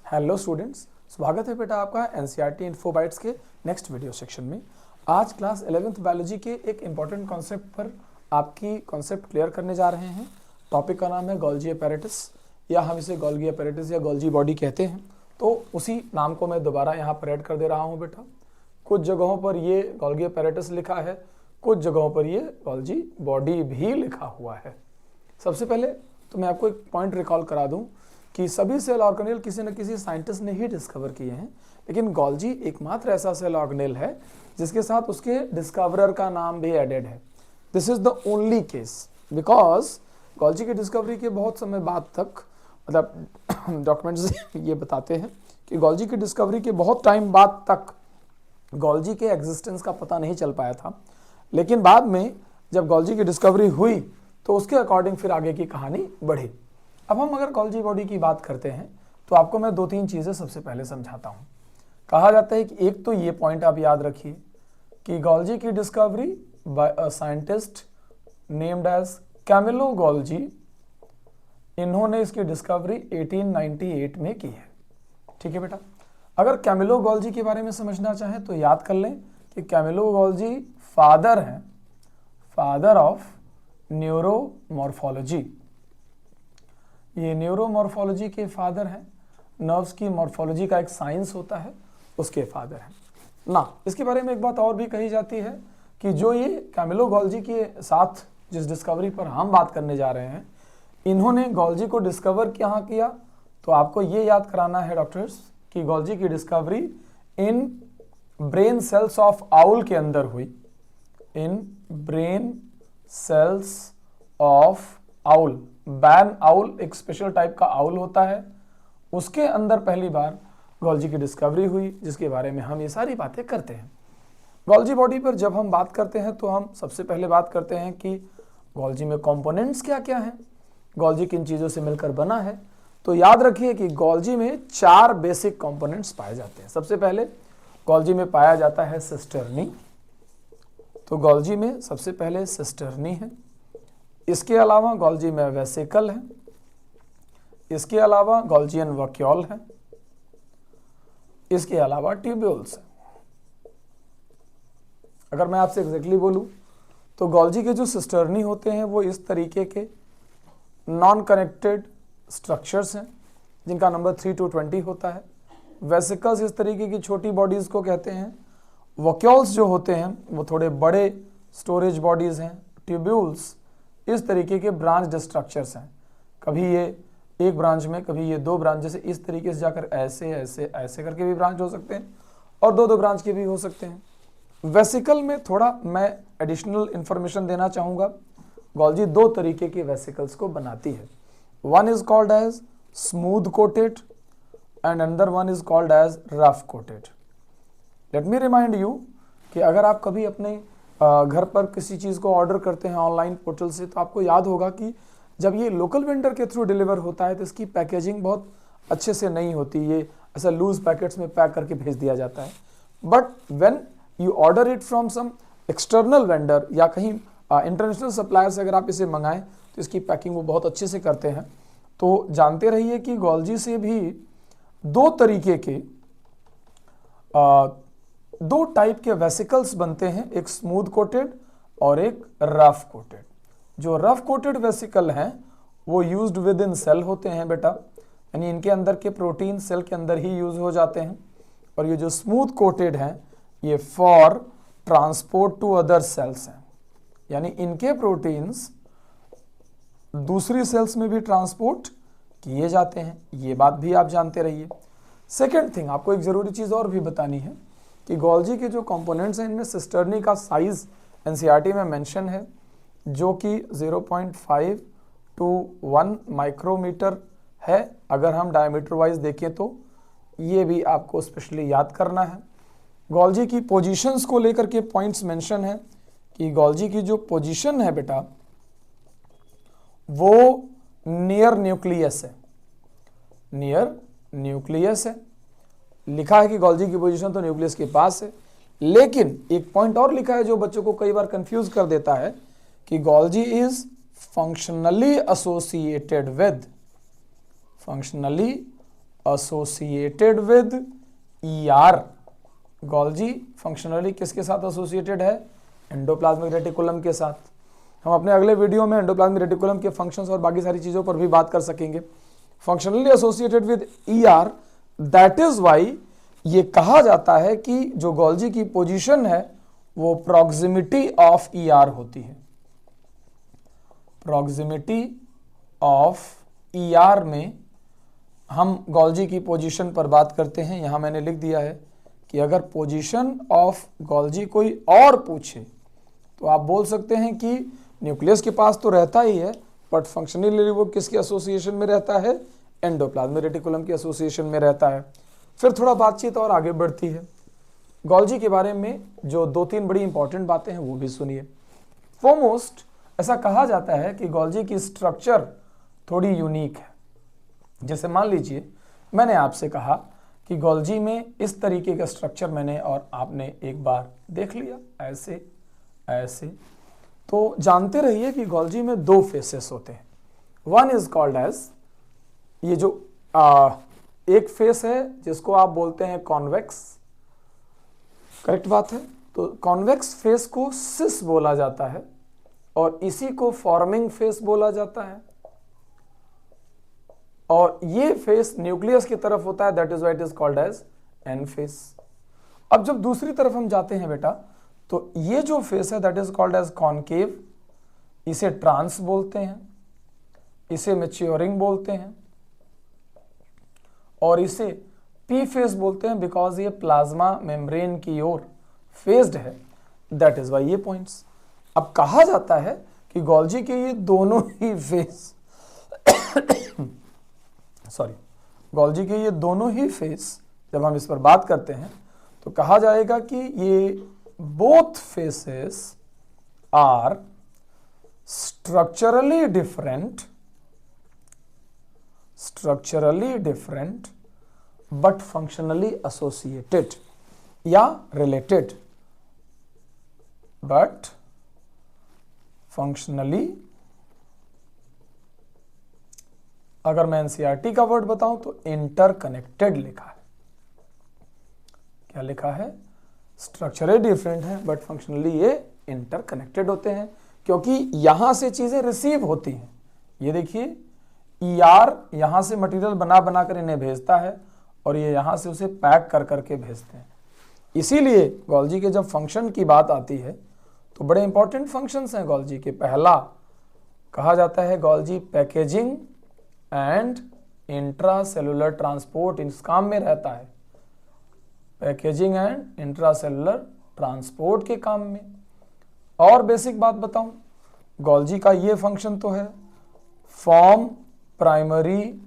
Hello students, स्वागत है बेटा आपका एनसीईआरटी इन्फो बाइट्स के नेक्स्ट वीडियो सेक्शन में। आज क्लास 11th बायोलॉजी के एक इम्पॉर्टेंट कॉन्सेप्ट पर आपकी कॉन्सेप्ट क्लियर करने जा रहे हैं। टॉपिक का नाम है गोल्गी अपैरेटस, या हम इसे गोल्गी अपैरेटस या गोल्गी बॉडी कहते हैं। तो उसी नाम को मैं दोबारा यहाँ पर ऐड कर दे रहा हूँ बेटा। कुछ जगहों पर ये गोल्गी अपैरेटस लिखा है, कुछ जगहों पर ये गोल्गी बॉडी भी लिखा हुआ है। सबसे पहले तो मैं आपको एक पॉइंट रिकॉल करा दूं कि सभी सेल ऑर्गेनेल किसी न किसी साइंटिस्ट ने ही डिस्कवर किए हैं, लेकिन गोल्गी एकमात्र ऐसा सेल ऑर्गेनेल है जिसके साथ उसके डिस्कवरर का नाम भी एडेड है। This is the only case, because Golgi की डिस्कवरी के बहुत समय बाद तक, मतलब डॉक्यूमेंट्स ये बताते हैं कि गोल्गी की डिस्कवरी के बहुत टाइम बाद तक गोल्गी के एग्जिस्टेंस का पता नहीं चल पाया था। लेकिन बाद में जब गोल्गी की डिस्कवरी हुई तो उसके अकॉर्डिंग फिर आगे की कहानी बढ़ी। अब हम अगर गोल्गी बॉडी की बात करते हैं तो आपको मैं 2-3 चीज़ें सबसे पहले समझाता हूँ। कहा जाता है कि एक तो ये पॉइंट आप याद रखिए कि गोल्गी की discovery by a scientist named as Camillo Golgi, इन्होंने इसकी डिस्कवरी 1898 में की है। ठीक है बेटा। अगर कैमिलो गोल्गी के बारे में समझना चाहें तो याद कर लें कि कैमिलो गोल्गी फादर हैं, फादर ऑफ न्यूरोमॉर्फोलॉजी। ये न्यूरोमॉर्फोलॉजी के फादर हैं। नर्व्स की मॉर्फोलॉजी का एक साइंस होता है, उसके फादर हैं ना। इसके बारे में एक बात और भी कही जाती है कि जो ये कैमिलो गोल्गी के साथ जिस डिस्कवरी पर हम बात करने जा रहे हैं, इन्होंने गोल्गी को डिस्कवर कहाँ किया, तो आपको ये याद कराना है डॉक्टर्स कि गोल्गी की discovery in brain cells of owl के अंदर हुई। In brain cells of owl, ban owl एक स्पेशल टाइप का आउल होता है, उसके अंदर पहली बार गोल्गी की डिस्कवरी हुई, जिसके बारे में हम ये सारी बातें करते हैं। गोल्गी बॉडी पर जब हम बात करते हैं तो हम सबसे पहले बात करते हैं कि गोल्गी में कंपोनेंट्स क्या क्या हैं, गोल्गी किन चीज़ों से मिलकर बना है। तो याद रखिए कि गोल्गी में 4 बेसिक कंपोनेंट्स पाए जाते हैं। सबसे पहले गोल्गी में पाया जाता है सिस्टर्नी, तो गोल्गी में सबसे पहले सिस्टर्नी है। इसके अलावा गोल्गी में वेसिकल है, इसके अलावा गोल्जियन वैक्यूल है, इसके अलावा ट्यूब्यूल्स है। अगर मैं आपसे एग्जैक्टली बोलूं तो गोल्गी के जो सिस्टर्नी होते हैं वो इस तरीके के नॉन कनेक्टेड स्ट्रक्चर्स हैं जिनका नंबर 3 to 20 होता है। वेसिकल्स इस तरीके की छोटी बॉडीज को कहते हैं। वैक्यूल्स जो होते हैं वो थोड़े बड़े स्टोरेज बॉडीज हैं। ट्यूब्यूल्स इस तरीके के ब्रांच स्ट्रक्चर्स हैं, कभी ये एक ब्रांच में, कभी ये 2 ब्रांच, जैसे इस तरीके से जाकर ऐसे ऐसे ऐसे करके भी ब्रांच हो सकते हैं और 2-2 ब्रांच के भी हो सकते हैं। वेसिकल में थोड़ा मैं एडिशनल इंफॉर्मेशन देना चाहूँगा। गोल्गी 2 तरीके के वेसिकल्स को बनाती है। One is called as smooth coated and another one is called as rough coated. Let me remind you कि अगर आप कभी अपने घर पर किसी चीज़ को ऑर्डर करते हैं ऑनलाइन पोर्टल से, तो आपको याद होगा कि जब ये लोकल वेंडर के थ्रू डिलीवर होता है तो इसकी पैकेजिंग बहुत अच्छे से नहीं होती, ये ऐसा लूज पैकेट्स में पैक करके भेज दिया जाता है। But when you order it from some external vendor या कहीं इंटरनेशनल सप्लायर से अगर आप इसे मंगाएं तो इसकी पैकिंग वो बहुत अच्छे से करते हैं। तो जानते रहिए कि गोल्गी से भी 2 तरीके के 2 टाइप के वेसिकल्स बनते हैं, एक स्मूथ कोटेड और एक रफ कोटेड। जो रफ कोटेड वेसिकल हैं वो यूज्ड विद इन सेल होते हैं बेटा, यानी इनके अंदर के प्रोटीन सेल के अंदर ही यूज हो जाते हैं। और ये जो स्मूथ कोटेड हैं ये for transport to other cells हैं, यानी इनके प्रोटीन्स दूसरी सेल्स में भी ट्रांसपोर्ट किए जाते हैं। ये बात भी आप जानते रहिए। सेकेंड थिंग, आपको एक ज़रूरी चीज़ और भी बतानी है कि गोल्गी के जो कंपोनेंट्स हैं इनमें सिस्टर्नी का साइज एनसीईआरटी में मेंशन है, जो कि 0.5 to 1 माइक्रोमीटर है। अगर हम डायमीटर वाइज देखें तो ये भी आपको स्पेशली याद करना है। गोल्गी की पोजीशंस को लेकर के पॉइंट्स मेंशन है कि गोल्गी की जो पोजीशन है बेटा वो नियर न्यूक्लियस है, नियर न्यूक्लियस है। लिखा है कि गोल्गी की पोजीशन तो न्यूक्लियस के पास है, लेकिन एक पॉइंट और लिखा है जो बच्चों को कई बार कंफ्यूज कर देता है कि Golgi is functionally associated with associated with ER। Golgi functionally किसके साथ एसोसिएटेड है? एंडोप्लाज्मिक रेटिकुलम के साथ। हम अपने अगले वीडियो में एंडोप्लाज्मिक रेटिकुलम के फंक्शंस और बाकी सारी चीज़ों पर भी बात कर सकेंगे। Functionally associated with ER, that is why ये कहा जाता है कि जो गोल्जी की पोजीशन है वो प्रॉक्सिमिटी ऑफ ER होती है। प्रॉक्सिमिटी ऑफ ER में हम गोल्जी की पोजीशन पर बात करते हैं। यहां मैंने लिख दिया है कि अगर पोजीशन ऑफ गोल्जी कोई और पूछे तो आप बोल सकते हैं कि न्यूक्लियस के पास तो रहता ही है, बट फंक्शनली वो किसके एसोसिएशन में रहता है? एंडोप्लाज्मिक रेटिकुलम के एसोसिएशन में रहता है। फिर थोड़ा बातचीत और आगे बढ़ती है। गोल्जी के बारे में जो 2-3 बड़ी इंपॉर्टेंट बातें हैं वो भी सुनिए। फोरमोस्ट ऐसा कहा जाता है कि गोल्जी की स्ट्रक्चर थोड़ी यूनिक है। जैसे मान लीजिए मैंने आपसे कहा कि गोल्जी में इस तरीके का स्ट्रक्चर मैंने और आपने एक बार देख लिया, ऐसे ऐसे, तो जानते रहिए कि गोल्जी में 2 फेसेस होते हैं। वन इज कॉल्ड एज, ये जो एक फेस है जिसको आप बोलते हैं कॉन्वेक्स, करेक्ट बात है। तो कॉन्वेक्स फेस को सिस बोला जाता है और इसी को फॉर्मिंग फेस बोला जाता है, और ये फेस न्यूक्लियस की तरफ होता है, that is why it is called as an face. अब जब दूसरी तरफ हम जाते हैं बेटा, तो ये जो फेस है that is called as concave, इसे ट्रांस बोलते हैं, इसे मैच्योरिंग बोलते हैं, और इसे पी फेस बोलते हैं बिकॉज ये प्लाज्मा मेम्ब्रेन की ओर फेस्ड है, दैट इज वाई ये पॉइंट्स। अब कहा जाता है कि गोल्जी के ये दोनों ही फेस गोल्जी के ये दोनों ही फेस जब हम इस पर बात करते हैं तो कहा जाएगा कि ये both faces are structurally different but functionally associated या रिलेटेड, बट फंक्शनली, अगर मैं एनसीईआरटी का वर्ड बताऊं तो इंटरकनेक्टेड लिखा है। क्या लिखा है? स्ट्रक्चरली डिफरेंट है बट फंक्शनली ये इंटरकनेक्टेड होते हैं, क्योंकि यहां से चीजें रिसीव होती हैं। ये देखिए ER यहां से मटेरियल बना कर इन्हें भेजता है और ये यहां से उसे पैक कर करके भेजते हैं। इसीलिए गोल्जी के जब फंक्शन की बात आती है तो बड़े इंपॉर्टेंट फंक्शंस हैं गोल्जी के। पहला कहा जाता है Golgi packaging and intracellular transport इस काम में रहता है, पैकेजिंग एंड इंट्रासेलुलर ट्रांसपोर्ट के काम में। और बेसिक बात बताऊं, गोल्जी का ये फंक्शन तो है, form primary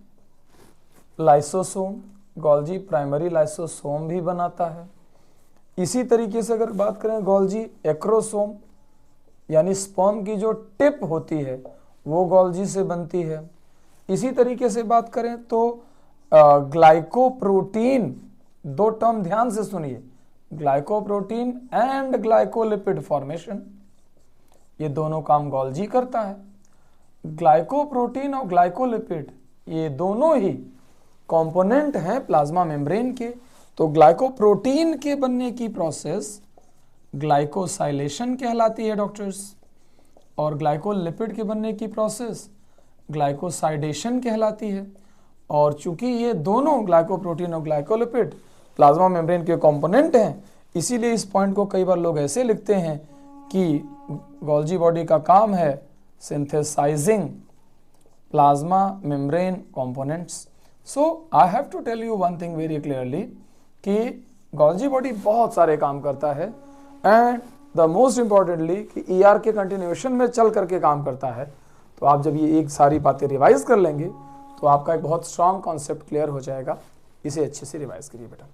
lysosome, Golgi primary lysosome भी बनाता है। इसी तरीके से अगर बात करें गोल्जी एक्रोसोम, यानी स्पर्म की जो टिप होती है वो गोल्जी से बनती है। इसी तरीके से बात करें तो ग्लाइकोप्रोटीन, 2 टर्म ध्यान से सुनिए, ग्लाइकोप्रोटीन एंड ग्लाइकोलिपिड फॉर्मेशन, ये दोनों काम गोल्जी करता है। ग्लाइकोप्रोटीन और ग्लाइकोलिपिड ये दोनों ही कंपोनेंट हैं प्लाज्मा मेम्ब्रेन के। तो ग्लाइकोप्रोटीन के बनने की प्रोसेस ग्लाइकोसाइलेशन कहलाती है डॉक्टर्स, और ग्लाइकोलिपिड के बनने की प्रोसेस ग्लाइकोसाइडेशन कहलाती है। और चूंकि ये दोनों ग्लाइकोप्रोटीन और ग्लाइकोलिपिड प्लाज्मा मेम्ब्रेन के कंपोनेंट हैं, इसीलिए इस पॉइंट को कई बार लोग ऐसे लिखते हैं कि गोल्जी बॉडी का काम है synthesising plasma membrane components. So I have to tell you one thing very clearly कि गोल्जी बॉडी बहुत सारे काम करता है, एंड द मोस्ट इंपॉर्टेंटली कि ER के कंटिन्यूएशन में चल करके काम करता है। तो आप जब ये एक सारी बातें रिवाइज कर लेंगे तो आपका एक बहुत स्ट्रांग कॉन्सेप्ट क्लियर हो जाएगा। इसे अच्छे से रिवाइज करिए बेटा।